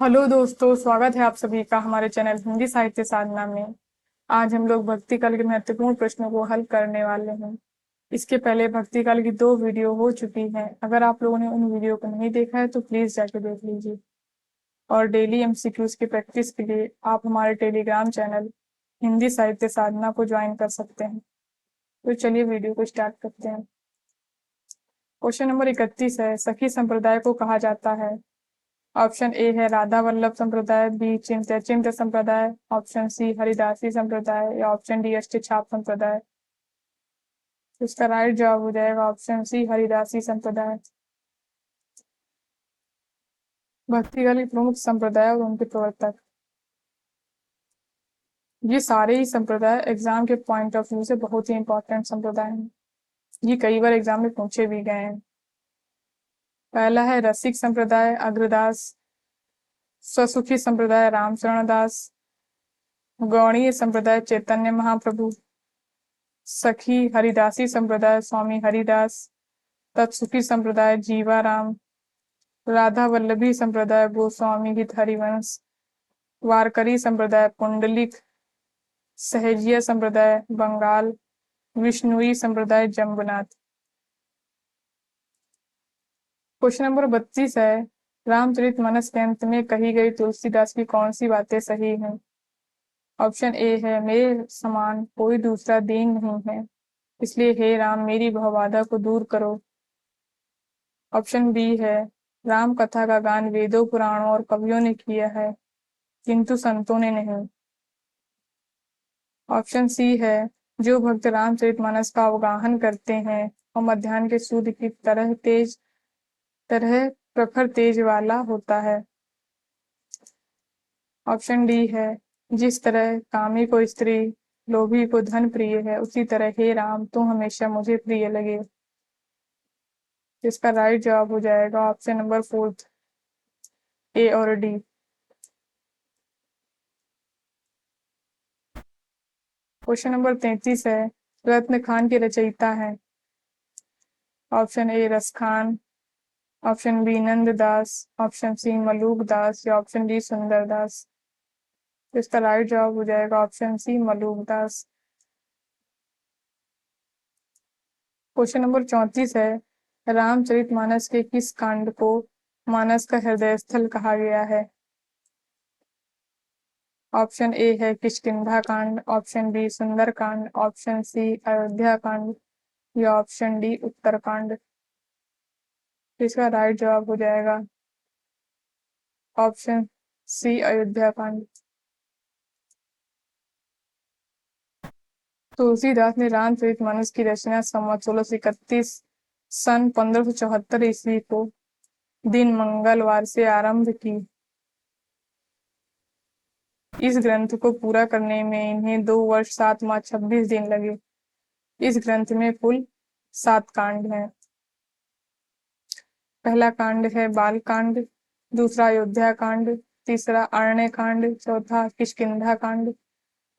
Hello दोस्तों, स्वागत है आप सभी का हमारे चैनल हिंदी साहित्य साधना में। आज हम लोग भक्ति काल के महत्वपूर्ण प्रश्नों को हल करने वाले हैं। इसके पहले भक्ति काल की 2 वीडियो हो चुकी हैं। अगर आप लोगों ने उन वीडियो को नहीं देखा है तो प्लीज जाके देख लीजिए। और डेली एमसीक्यूज की प्रैक्टिस के लिए आप हमारे टेलीग्राम चैनल हिंदी साहित्य साधना को ज्वाइन कर सकते हैं। तो चलिए वीडियो को स्टार्ट करते हैं। क्वेश्चन नंबर 31 है, सखी संप्रदाय को कहा जाता है। ऑप्शन ए है राधा वल्लभ संप्रदाय, बी चिंत्य संप्रदाय, ऑप्शन सी हरिदासी संप्रदाय या ऑप्शन डी अष्टछाप संप्रदाय। तो इसका राइट जवाब हो जाएगा ऑप्शन सी हरिदासी संप्रदाय। भक्तिकाल के प्रमुख संप्रदाय और उनके प्रवर्तक। ये सारे ही संप्रदाय एग्जाम के पॉइंट ऑफ व्यू से बहुत ही इंपॉर्टेंट संप्रदाय हैं। ये कई बार एग्जाम में पूछे भी गए हैं। पहला है रसिक संप्रदाय अग्रदास, स्वसुखी संप्रदाय रामचरण दास, गौड़ीय संप्रदाय चैतन्य महाप्रभु, सखी हरिदासी संप्रदाय स्वामी हरिदास, तत्सुखी संप्रदाय जीवाराम, राधा वल्लभी संप्रदाय गोस्वामी हित हरिवंश, वारकरी संप्रदाय पुंडलिक, सहजिया संप्रदाय बंगाल, विष्णुई संप्रदाय जम्बुनाथ। क्वेश्चन नंबर 32 है, रामचरितमानस के अंत में कही गई तुलसीदास की कौन सी बातें सही हैं। ऑप्शन ए है मेरे समान कोई दूसरा दीन नहीं है, इसलिए हे राम मेरी भवबाधा को दूर करो। ऑप्शन बी है राम कथा का गान वेदों पुराणों और कवियों ने किया है किंतु संतों ने नहीं। ऑप्शन सी है जो भक्त रामचरितमानस का अवगाहन करते हैं और मध्याह्न के सूर्य की तरह प्रखर तेज वाला होता है। ऑप्शन डी है जिस तरह कामी को स्त्री लोभी को धन प्रिय है उसी तरह हे राम तुम हमेशा मुझे प्रिय लगे। इसका राइट जवाब हो जाएगा ऑप्शन नंबर 4, ए और डी। क्वेश्चन नंबर 33 है, रत्न खान के रचयिता है। ऑप्शन ए रस खान, ऑप्शन बी नंद दास, ऑप्शन सी मलूक दास या ऑप्शन डी सुंदर दास। तो इसका राइट जवाब हो जाएगा ऑप्शन सी मलूक दास। क्वेश्चन नंबर 34 है, रामचरितमानस के किस कांड को मानस का हृदय स्थल कहा गया है। ऑप्शन ए है किष्किंधा कांड, ऑप्शन बी सुंदर कांड, ऑप्शन सी अयोध्या कांड या ऑप्शन डी उत्तर कांड। इसका राइट जवाब हो जाएगा ऑप्शन सी अयोध्या कांड। तुलसीदास ने रामचरितमानस की रचना संवत 1631 सन 1574 ईस्वी को दिन मंगलवार से आरंभ की। इस ग्रंथ को पूरा करने में इन्हें 2 वर्ष 7 माह 26 दिन लगे। इस ग्रंथ में कुल 7 कांड हैं। पहला कांड है बाल कांड, दूसरा अयोध्या कांड, तीसरा अरण्य कांड, चौथा किष्किंधा कांड,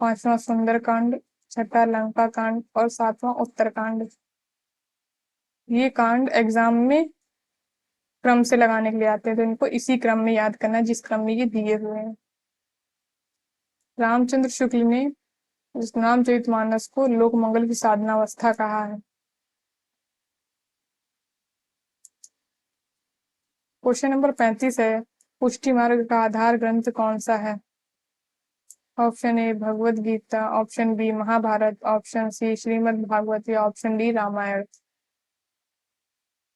पांचवा सुंदर कांड, छठा लंका कांड और सातवां उत्तर कांड। ये कांड एग्जाम में क्रम से लगाने के लिए आते हैं, तो इनको इसी क्रम में याद करना जिस क्रम में ये दिए हुए हैं। रामचंद्र शुक्ल ने इस रामचरितमानस को लोक मंगल की साधनावस्था कहा है। क्वेश्चन नंबर 35 है, पुष्टि मार्ग का आधार ग्रंथ कौन सा है। Option A Bhagavad Gita, option B Mahabharata, option C Shrimad Bhagwat या ऑप्शन डी रामायण।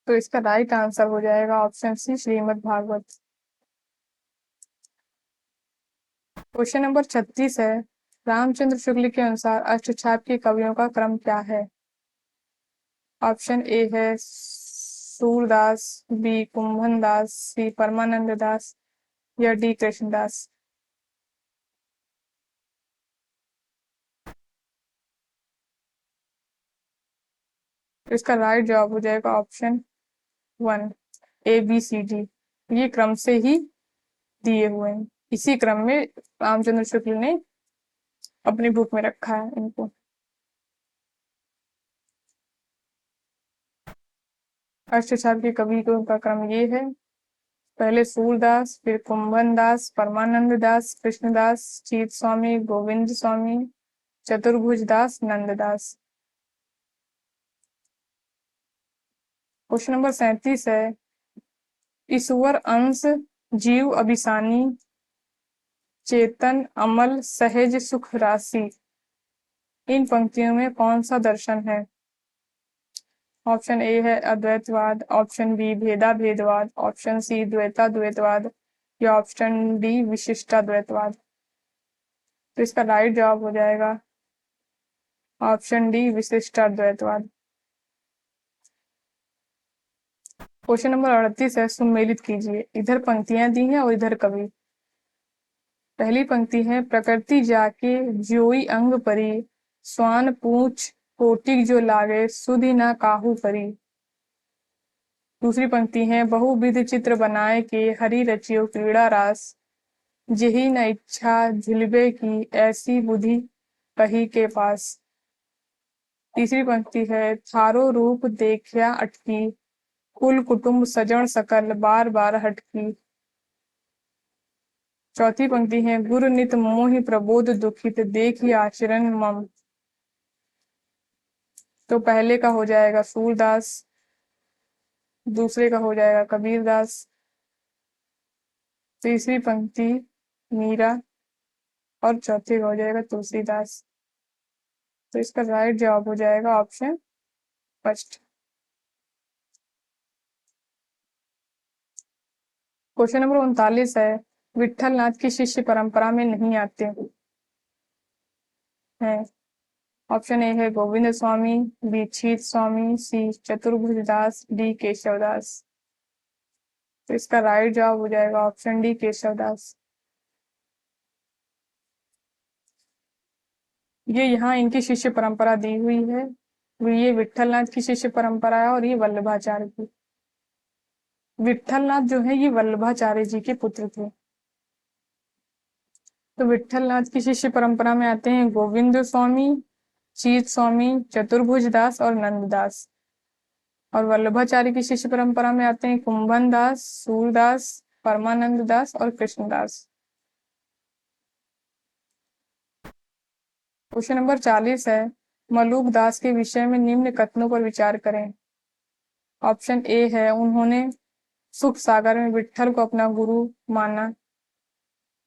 तो इसका राइट आंसर हो जाएगा option C Shrimad Bhagwat. Question number 36 है, रामचंद्र शुक्ल के अनुसार अष्टछाप के कवियों का क्रम क्या है। ऑप्शन ए है सूरदास, बी कुंभन दास, सी परमानंद दास या डी कृष्णदास। इसका राइट जवाब हो जाएगा option 1, A B C D. ये क्रम से ही दिए हुए हैं, इसी क्रम में रामचंद्र शुक्ल ने अपनी बुक में रखा है इनको। अष्टछाप के कवि का क्रम ये है। पहले सूरदास, फिर कुंभन दास, परमानंद दास, कृष्णदास, चीत स्वामी, गोविंद स्वामी, चतुर्भुज दास, नंददास। क्वेश्चन नंबर 37 है, ईश्वर अंश, जीव अभिसानी, चेतन अमल, सहज सुख राशि, इन पंक्तियों में कौन सा दर्शन है? ऑप्शन ए है अद्वैतवाद, ऑप्शन बी भेदा भेदवाद, ऑप्शन सी द्वैता द्वैतवाद, या ऑप्शन डी विशिष्टाद्वैतवाद। तो इसका राइट जवाब हो जाएगा ऑप्शन डी विशिष्टाद्वैतवाद। क्वेश्चन नंबर 38 है, सुमेलित कीजिए। इधर पंक्तियां दी हैं और इधर कवि। पहली पंक्ति है, प्रकृति जाके जोई अंग परी, स्वान पूछ कोटिक जो लागे, सुधि ना काहू परी। दूसरी पंक्ति है, बहुविध चित्र बनाए के, हरि रचियो क्रीड़ा रास, जेही न इच्छा झिलबे की, ऐसी बुद्धि कही के पास। तीसरी पंक्ति है, थारो रूप देखया अटकी, कुल कुटुंब सजन सकल, बार बार हटकी। चौथी पंक्ति है, गुरु नित मोहि प्रबोध दुखित, देखी आचरण मम। तो पहले का हो जाएगा सूरदास, दूसरे का हो जाएगा कबीरदास, तीसरी पंक्ति मीरा, और चौथे का हो जाएगा तुलसीदास। तो इसका राइट जवाब हो जाएगा ऑप्शन फर्स्ट। क्वेश्चन नंबर 39 है, विठल नाथ की शिष्य परंपरा में नहीं आते हैं। ऑप्शन ए है गोविंद स्वामी, बी छीत स्वामी, सी चतुर्भुज दास, डी केशवदास। तो इसका राइट जवाब हो जाएगा ऑप्शन डी केशवदास। ये यहाँ इनकी शिष्य परंपरा दी हुई है, ये विठल नाथ की शिष्य परंपरा है और ये वल्लभाचार्य की। विठल नाथ जो है ये वल्लभाचार्य जी के पुत्र थे। तो विठल नाथ की शिष्य परंपरा में आते हैं गोविंद स्वामी, चीत स्वामी, चतुर्भुज दास और नंददास। और वल्लभाचार्य की शिष्य परंपरा में आते हैं कुंभन दास, सूरदास, परमानंद दास और कृष्णदास। क्वेश्चन नंबर 40 है, मलूक दास के विषय में निम्न कथनों पर विचार करें। ऑप्शन ए है, उन्होंने सुख सागर में विठल को अपना गुरु माना।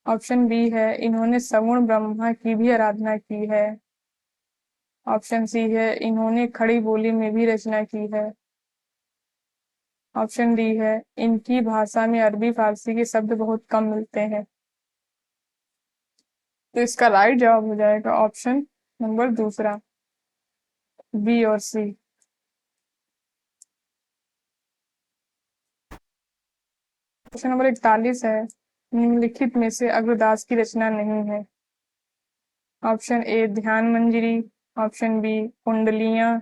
ऑप्शन बी है, इन्होंने सगुण ब्रह्मा की भी आराधना की है। ऑप्शन सी है, इन्होंने खड़ी बोली में भी रचना की है। ऑप्शन डी है, इनकी भाषा में अरबी फारसी के शब्द बहुत कम मिलते हैं। तो इसका राइट जवाब हो जाएगा ऑप्शन नंबर दूसरा, बी और सी। क्वेश्चन नंबर 41 है, निम्नलिखित में से अग्रदास की रचना नहीं है। Option A Dhyan Manjari, option B कुंडलियां,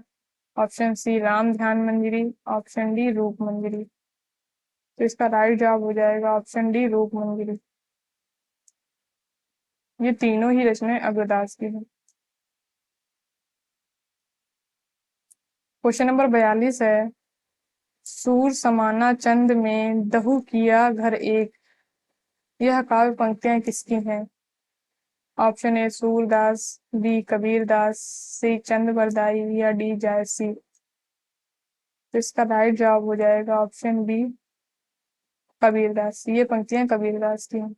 option C Ram Dhyan Manjari, option D रूप मंजरी। तो इसका राइट जवाब हो जाएगा ऑप्शन डी रूप मंजरी। ये तीनों ही रचनाएं अग्रदास की हैं। क्वेश्चन नंबर 42 है, सूर समाना चंद में दहु किया घर एक, यह काव्य पंक्तियां किसकी हैं? Option A Surdas, B Kabirdas, C Chand Bardai, या डी जायसी। तो इसका राइट जवाब हो जाएगा ऑप्शन बी कबीरदास। ये पंक्तियां कबीरदास की हैं।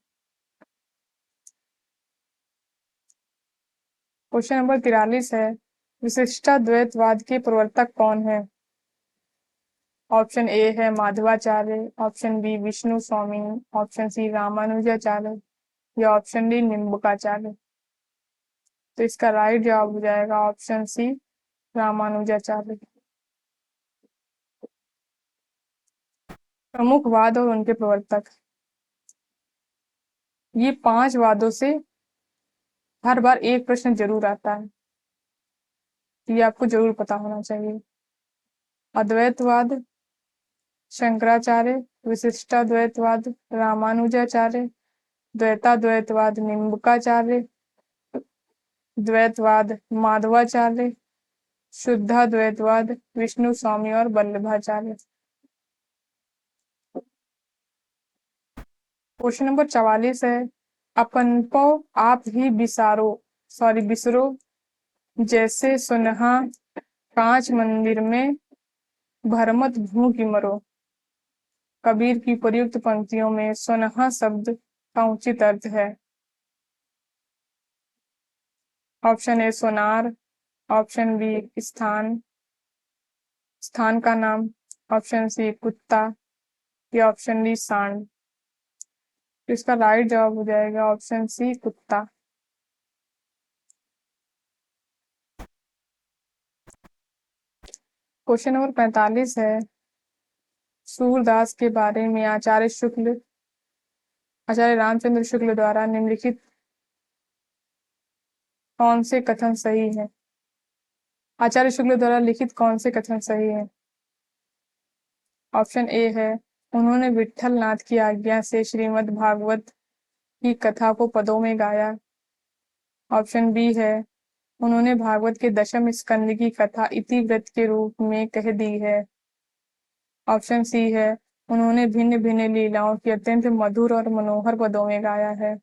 क्वेश्चन नंबर 43 है, विशिष्टाद्वैतवाद के प्रवर्तक कौन है? ऑप्शन ए है माधवाचार्य, ऑप्शन बी विष्णु स्वामी, ऑप्शन सी रामानुजाचार्य, या ऑप्शन डी निम्बकाचार्य। तो इसका राइट जवाब हो जाएगा ऑप्शन सी रामानुजाचार्य। प्रमुख वाद और उनके प्रवर्तक। ये 5 वादों से हर बार एक प्रश्न जरूर आता है, ये आपको जरूर पता होना चाहिए। अद्वैतवाद शंकराचार्य, विशिष्टाद्वैतवाद रामानुजाचार्य, द्वैताद्वैतवाद निम्बकाचार्य, द्वैतवाद माधवाचार्य, शुद्धाद्वैतवाद विष्णु स्वामी और वल्लभाचार्य। क्वेश्चन नंबर 44 है, अपन पो आप ही बिसरो, जैसे सुनहा कांच मंदिर में भरमत भू की मरो। कबीर की प्रयुक्त पंक्तियों में सुनहा शब्द का उचित अर्थ है। ऑप्शन ए सोनार, ऑप्शन बी स्थान, स्थान का नाम, ऑप्शन सी कुत्ता या ऑप्शन डी सांड। तो इसका राइट जवाब हो जाएगा ऑप्शन सी कुत्ता। क्वेश्चन नंबर 45 है, सूरदास के बारे में आचार्य रामचंद्र शुक्ल द्वारा निम्नलिखित कौन से कथन सही है? आचार्य शुक्ल द्वारा लिखित कौन से कथन सही है? ऑप्शन ए है, उन्होंने विट्ठल नाथ की आज्ञा से श्रीमद् भागवत की कथा को पदों में गाया। ऑप्शन बी है, उन्होंने भागवत के दशम स्कंद की कथा इतिवृत्त के रूप में कह दी है। ऑप्शन सी है, उन्होंने भिन्न भिन्न लीलाओं की अत्यंत मधुर और मनोहर पदों में गाया है।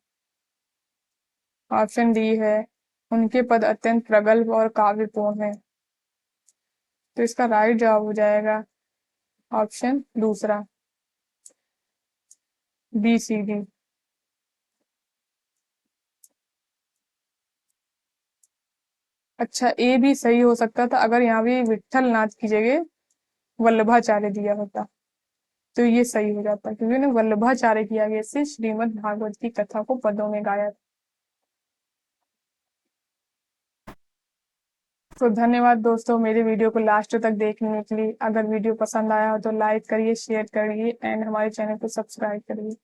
ऑप्शन डी है, उनके पद अत्यंत प्रगल्भ और काव्यपूर्ण है। तो इसका राइट जवाब हो जाएगा ऑप्शन दूसरा, बी सी डी। अच्छा, ए भी सही हो सकता था अगर यहाँ भी विट्ठल नाथ की जगह वल्लभाचार्य दिया होता, तो ये सही हो जाता, क्योंकि उन्हें वल्लभाचार्य की आज्ञा से श्रीमद् भागवत की कथा को पदों में गाया। तो धन्यवाद दोस्तों मेरे वीडियो को लास्ट तक देखने के लिए। अगर वीडियो पसंद आया हो तो लाइक करिए, शेयर करिए एंड हमारे चैनल को सब्सक्राइब करिए।